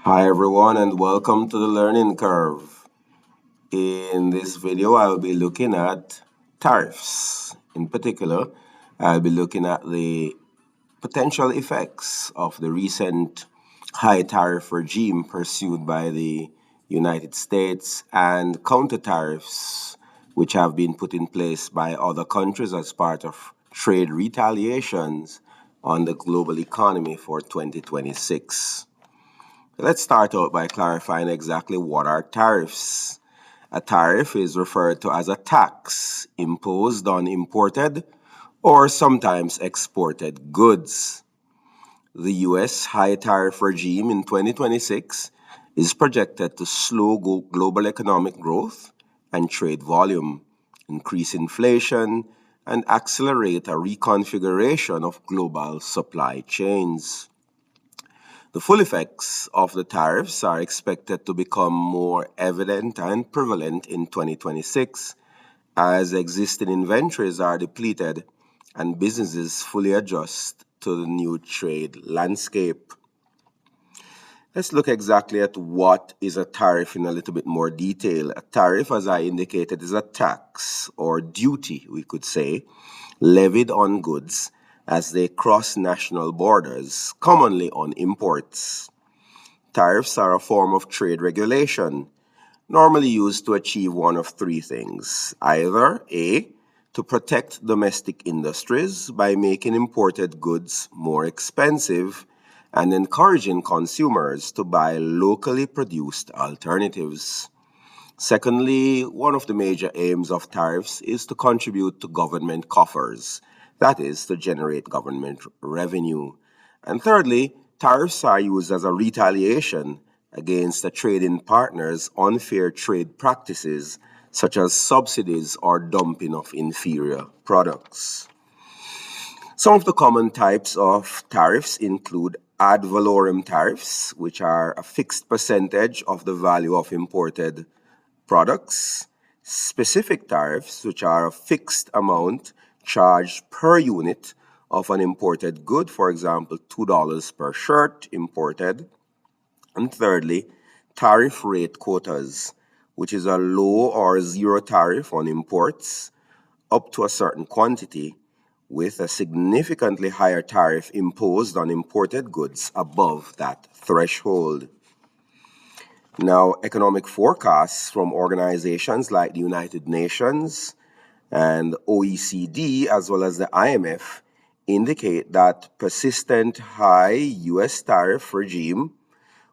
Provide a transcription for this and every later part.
Hi everyone and welcome to the learning curve. In this video, I'll be looking at tariffs. In particular, I'll be looking at the potential effects of the recent high tariff regime pursued by the United States and counter tariffs which have been put in place by other countries as part of trade retaliations on the global economy for 2026. Let's start out by clarifying exactly what are tariffs. A tariff is referred to as a tax imposed on imported or sometimes exported goods. The U.S. high tariff regime in 2026 is projected to slow global economic growth and trade volume, increase inflation, and accelerate a reconfiguration of global supply chains. The full effects of the tariffs are expected to become more evident and prevalent in 2026 as existing inventories are depleted and businesses fully adjust to the new trade landscape. Let's look exactly at what is a tariff in a little bit more detail. A tariff, as I indicated, is a tax or duty, we could say, levied on goods as they cross national borders, commonly on imports. Tariffs are a form of trade regulation, normally used to achieve one of three things. Either A, to protect domestic industries by making imported goods more expensive and encouraging consumers to buy locally produced alternatives. Secondly, one of the major aims of tariffs is to contribute to government coffers, that is, to generate government revenue. And thirdly, tariffs are used as a retaliation against a trading partner's unfair trade practices, such as subsidies or dumping of inferior products. Some of the common types of tariffs include ad valorem tariffs, which are a fixed percentage of the value of imported products, specific tariffs, which are a fixed amount charged per unit of an imported good, for example, $2 per shirt imported. And thirdly, tariff rate quotas, which is a low or zero tariff on imports up to a certain quantity, with a significantly higher tariff imposed on imported goods above that threshold. Now, economic forecasts from organizations like the United Nations and OECD, as well as the IMF, indicate that persistent high U.S. tariff regime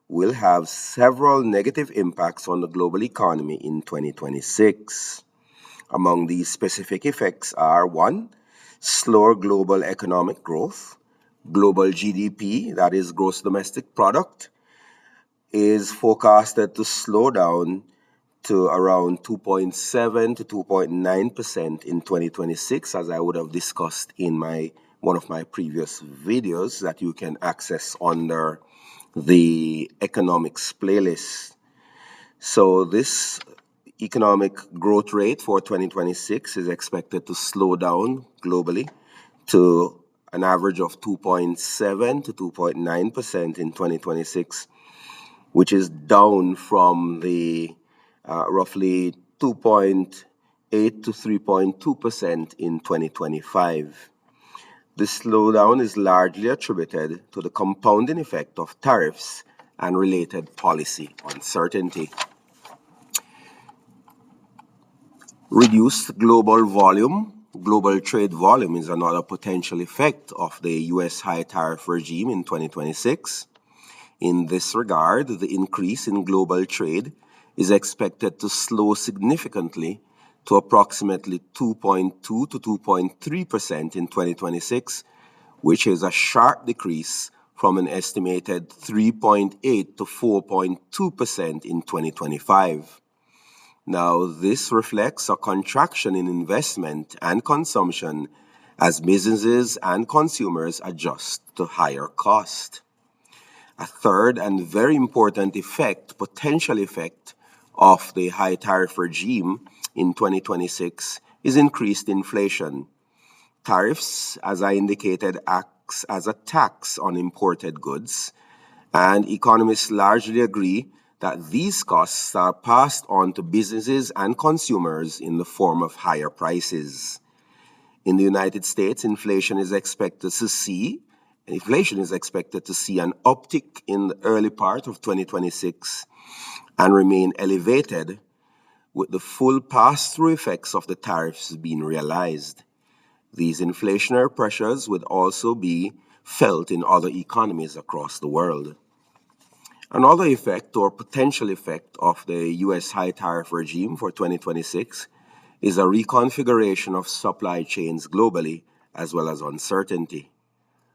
will have several negative impacts on the global economy in 2026. Among these specific effects are one, slower global economic growth. Global GDP, that is gross domestic product, is forecasted to slow down to around 2.7 to 2.9% in 2026, as I would have discussed in one of my previous videos that you can access under the economics playlist. So this economic growth rate for 2026 is expected to slow down globally to an average of 2.7 to 2.9% in 2026, which is down from the roughly 2.8 to 3.2% in 2025. This slowdown is largely attributed to the compounding effect of tariffs and related policy uncertainty. Reduced global trade volume is another potential effect of the U.S. high tariff regime in 2026. In this regard, the increase in global trade is expected to slow significantly to approximately 2.2 to 2.3% in 2026, which is a sharp decrease from an estimated 3.8 to 4.2% in 2025. Now, this reflects a contraction in investment and consumption as businesses and consumers adjust to higher cost. A third and very important potential effect of the high tariff regime in 2026 is increased inflation. Tariffs, as I indicated, acts as a tax on imported goods, and economists largely agree that these costs are passed on to businesses and consumers in the form of higher prices. In the United States, inflation is expected to see an uptick in the early part of 2026 and remain elevated, with the full pass-through effects of the tariffs being realized. These inflationary pressures would also be felt in other economies across the world. Another effect or potential effect of the U.S. high tariff regime for 2026 is a reconfiguration of supply chains globally, as well as uncertainty.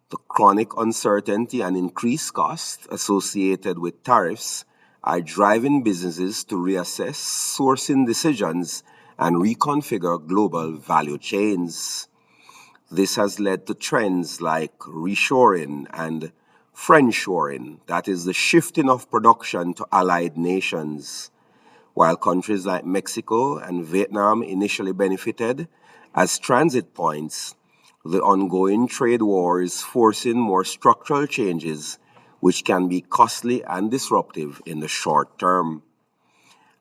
The chronic uncertainty and increased costs associated with tariffs are driving businesses to reassess sourcing decisions and reconfigure global value chains. This has led to trends like reshoring and friendshoring, that is, the shifting of production to allied nations. While countries like Mexico and Vietnam initially benefited as transit points, the ongoing trade war is forcing more structural changes, which can be costly and disruptive in the short term.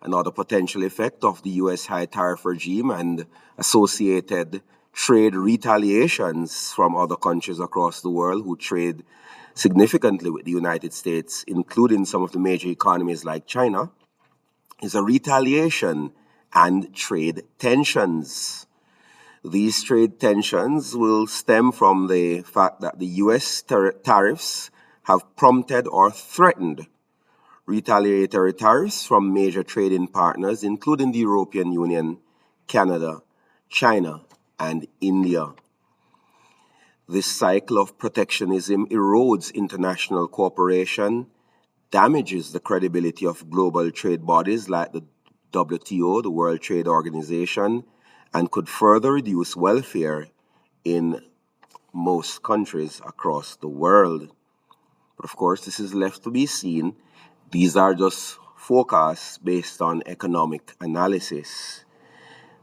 Another potential effect of the U.S. high tariff regime and associated trade retaliations from other countries across the world who trade significantly with the United States, including some of the major economies like China, is a retaliation and trade tensions. These trade tensions will stem from the fact that the U.S. tariffs have prompted or threatened retaliatory tariffs from major trading partners, including the European Union, Canada, China, and India. This cycle of protectionism erodes international cooperation, damages the credibility of global trade bodies like the WTO, the World Trade Organization, and could further reduce welfare in most countries across the world. But of course, this is left to be seen. These are just forecasts based on economic analysis.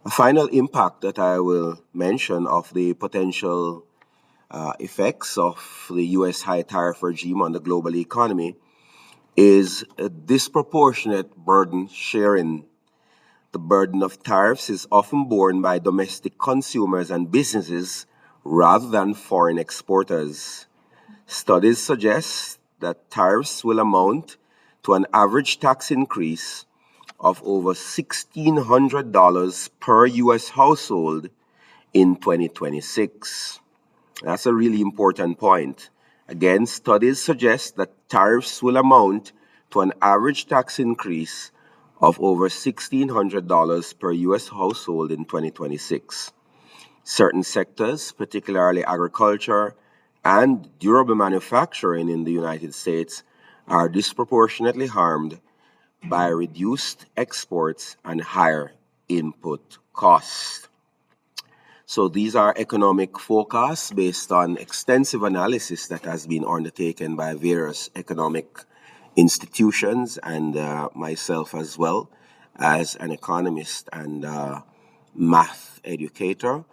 A final impact that I will mention of the potential effects of the U.S. high tariff regime on the global economy is a disproportionate burden sharing. The burden of tariffs is often borne by domestic consumers and businesses rather than foreign exporters. Studies suggest that tariffs will amount to an average tax increase of over $1,600 per U.S. household in 2026. That's a really important point. Again, studies suggest that tariffs will amount to an average tax increase of over $1,600 per U.S. household in 2026. Certain sectors, particularly agriculture and durable manufacturing in the United States, are disproportionately harmed by reduced exports and higher input costs. So these are economic forecasts based on extensive analysis that has been undertaken by various economic institutions and myself as well as an economist and math educator.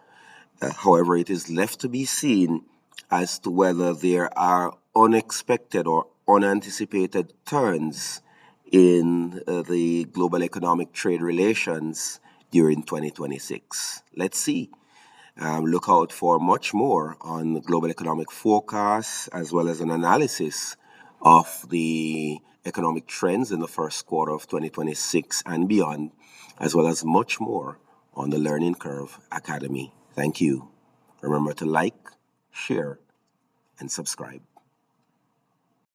However, it is left to be seen as to whether there are unexpected or unanticipated turns in the global economic trade relations during 2026. Let's see. Look out for much more on the global economic forecasts as well as an analysis of the economic trends in the first quarter of 2026 and beyond, as well as much more on the Learning Curve Academy. Thank you. Remember to like, share, and subscribe.